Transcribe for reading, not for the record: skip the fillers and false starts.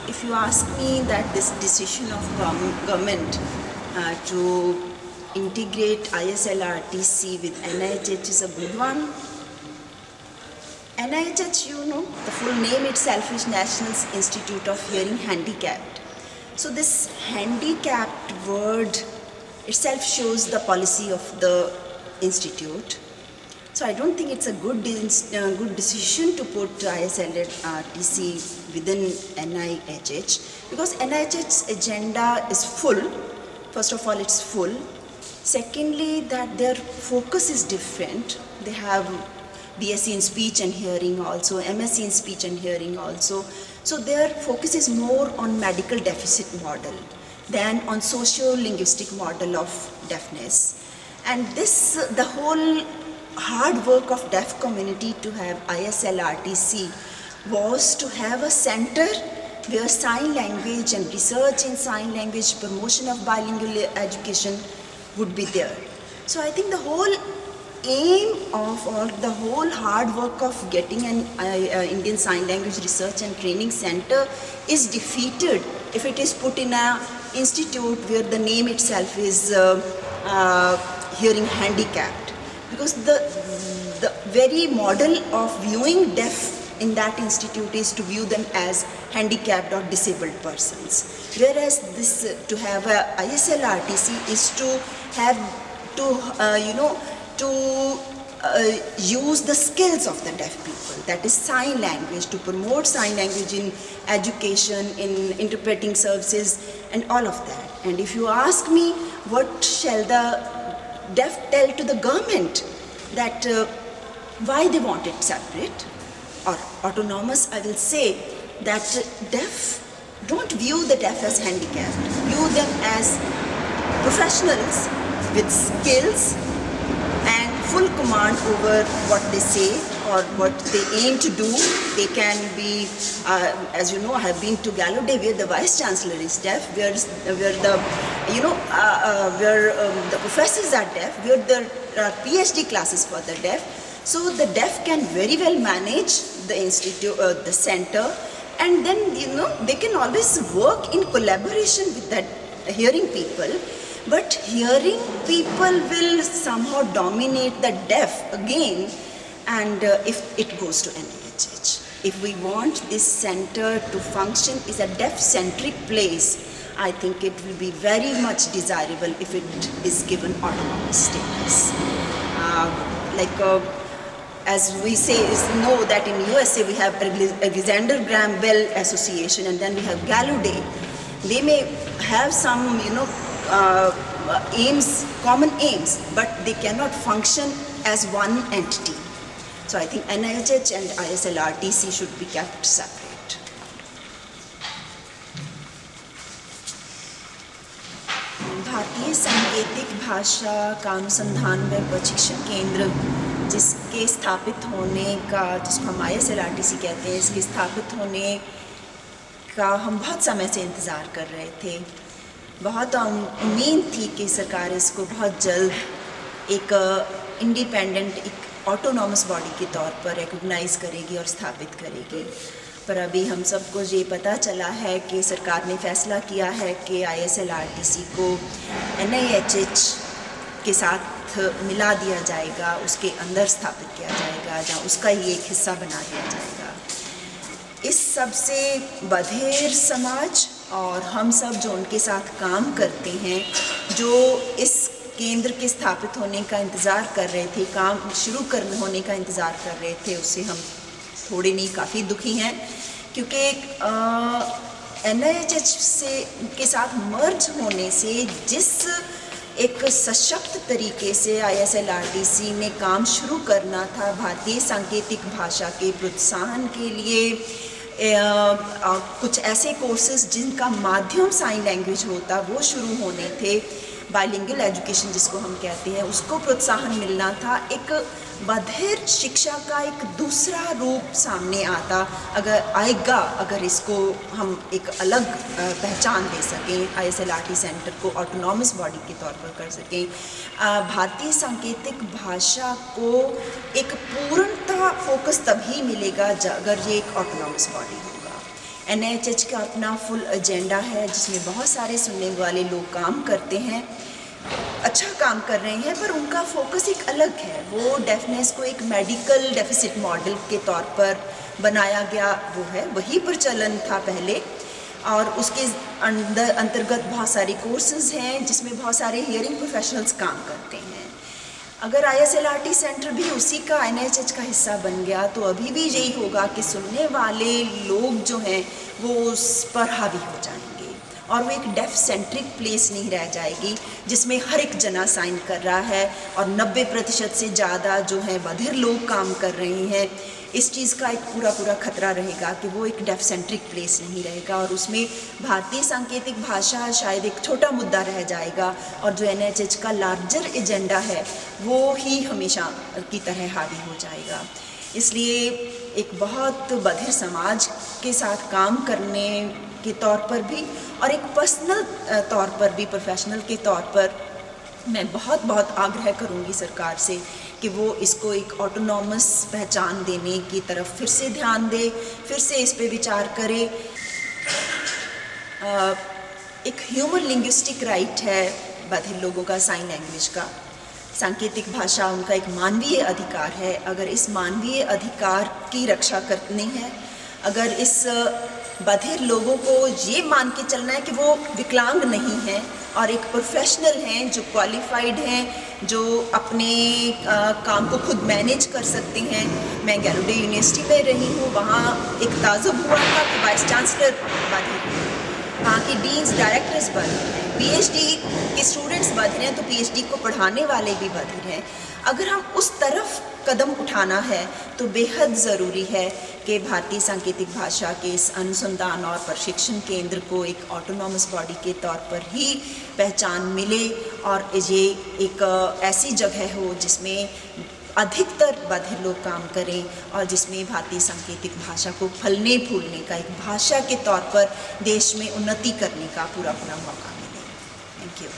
If you ask me that this decision of government to integrate ISLRTC with NIHH is a good one. NIHH, you know, the full name itself is National Institute of Hearing Handicapped. So this handicapped word itself shows the policy of the institute. So I don't think it's a good decision to put ISLRTC within NIHH, because NIHH's agenda is full. First of all, it's full. Secondly, that their focus is different. They have BSc in speech and hearing also, MSc in speech and hearing also. So their focus is more on medical deficit model than on socio-linguistic model of deafness. And this, the whole hard work of deaf community to have ISLRTC was to have a center where sign language and research in sign language, promotion of bilingual education would be there. So I think the whole aim of all, the whole hard work of getting an Indian Sign Language Research and Training Center is defeated if it is put in an institute where the name itself is hearing handicapped. Because the very model of viewing deaf in that institute is to view them as handicapped or disabled persons. Whereas this, to have a ISLRTC is to have to use the skills of the deaf people, that is sign language, to promote sign language in education, in interpreting services and all of that. And if you ask me, what shall the deaf tell to the government, that why they want it separate or autonomous, I will say that deaf, don't view the deaf as handicapped, view them as professionals with skills and full command over what they say or what they aim to do. They can be, as you know, I have been to Gallaudet where the Vice Chancellor is deaf, where the professors are deaf, where there are PhD classes for the deaf. So the deaf can very well manage the institute, the center, and then they can always work in collaboration with that hearing people. But hearing people will somehow dominate the deaf again, and if it goes to NIHH. If we want this center to function as a deaf-centric place, I think it will be very much desirable if it is given autonomous status. As we know that in USA we have Alexander Graham Bell Association, and then we have Gallaudet. They may have some, aims, common aims, but they cannot function as one entity. So I think NIHH and ISLRTC should be kept separate. भारतीय सांकेतिक भाषा का अनुसंधान व प्रशिक्षण केंद्र जिसके स्थापित होने का, जिसको हम ISLRTC कहते हैं, इसके स्थापित होने का हम बहुत समय से इंतज़ार कर रहे थे। बहुत उम्मीद थी कि सरकार इसको बहुत जल्द एक इंडिपेंडेंट, एक ऑटोनॉमस बॉडी के तौर पर रिकॉग्नाइज़ करेगी और स्थापित करेगी। पर अभी हम सबको ये पता चला है कि सरकार ने फैसला किया है कि ISLRTC को NIHH के साथ मिला दिया जाएगा, उसके अंदर स्थापित किया जाएगा, जहाँ उसका ही एक हिस्सा बना दिया जाएगा। इस सब से बधिर समाज और हम सब जो उनके साथ काम करते हैं, जो इस केंद्र के स्थापित होने का इंतज़ार कर रहे थे, काम शुरू होने का इंतज़ार कर रहे थे, उससे हम थोड़े नहीं काफ़ी दुखी हैं, क्योंकि NIHH के साथ मर्ज होने से जिस एक सशक्त तरीके से ISLRTC ने काम शुरू करना था भारतीय सांकेतिक भाषा के प्रोत्साहन के लिए, कुछ ऐसे कोर्सेज जिनका माध्यम साइन लैंग्वेज होता वो शुरू होने थे, बाइलिंगुअल एजुकेशन जिसको हम कहते हैं, उसको प्रोत्साहन मिलना था। एक बधिर शिक्षा का एक दूसरा रूप सामने आएगा अगर इसको हम एक अलग पहचान दे सकें, ISLRT सेंटर को ऑटोनॉमस बॉडी के तौर पर कर सकें। भारतीय सांकेतिक भाषा को एक पूर्णता फोकस तभी मिलेगा अगर ये एक ऑटोनॉमस बॉडी होगा। NIHH का अपना फुल एजेंडा है जिसमें बहुत सारे सुनने वाले लोग काम करते हैं, अच्छा काम कर रहे हैं, पर उनका फोकस एक अलग है। वो डेफनेस को एक मेडिकल डेफिसिट मॉडल के तौर पर बनाया गया, वो है वही प्रचलन था पहले, और उसके अंतर्गत बहुत सारे कोर्सेज हैं जिसमें बहुत सारे हियरिंग प्रोफेशनल्स काम करते हैं। अगर ISLRT सेंटर भी उसी का NIHH का हिस्सा बन गया तो अभी भी यही होगा कि सुनने वाले लोग जो हैं वो उस पर हावी हो जाएंगे और वो एक डेफ सेंट्रिक प्लेस नहीं रह जाएगी जिसमें हर एक जना साइन कर रहा है और 90% से ज़्यादा जो है बधिर लोग काम कर रहे हैं। इस चीज़ का एक पूरा खतरा रहेगा कि वो एक डेफ सेंट्रिक प्लेस नहीं रहेगा और उसमें भारतीय सांकेतिक भाषा शायद एक छोटा मुद्दा रह जाएगा और जो NIHH का लार्जर एजेंडा है वो ही हमेशा की तरह हावी हो जाएगा। इसलिए एक बहुत बधिर समाज के साथ काम करने के तौर पर भी और एक पर्सनल तौर पर भी, प्रोफेशनल के तौर पर मैं बहुत आग्रह करूंगी सरकार से कि वो इसको एक ऑटोनॉमस पहचान देने की तरफ फिर से ध्यान दे, फिर से इस पे विचार करे। एक ह्यूमन लिंग्विस्टिक राइट है बधिर लोगों का साइन लैंग्वेज का, सांकेतिक भाषा उनका एक मानवीय अधिकार है। अगर इस मानवीय अधिकार की रक्षा करनी है, अगर इस बधिर लोगों को ये मान के चलना है कि वो विकलांग नहीं हैं और एक प्रोफेशनल हैं जो क्वालिफाइड हैं, जो अपने काम को खुद मैनेज कर सकते हैं। मैं गैलोडे यूनिवर्सिटी में रही हूँ, वहाँ एक ताजुब हुआ था कि वाइस चांसलर बधिर हैं, वहाँ की डीन्स डायरेक्टर्स बधिर हैं, PhD के स्टूडेंट्स बधिर हैं, तो PhD को पढ़ाने वाले भी बधिर हैं। अगर हम उस तरफ कदम उठाना है तो बेहद ज़रूरी है कि भारतीय सांकेतिक भाषा के इस अनुसंधान और प्रशिक्षण केंद्र को एक ऑटोनॉमस बॉडी के तौर पर ही पहचान मिले और ये एक ऐसी जगह हो जिसमें अधिकतर बधिर लोग काम करें और जिसमें भारतीय सांकेतिक भाषा को फलने फूलने का, एक भाषा के तौर पर देश में उन्नति करने का पूरा मौका मिले। Thank you.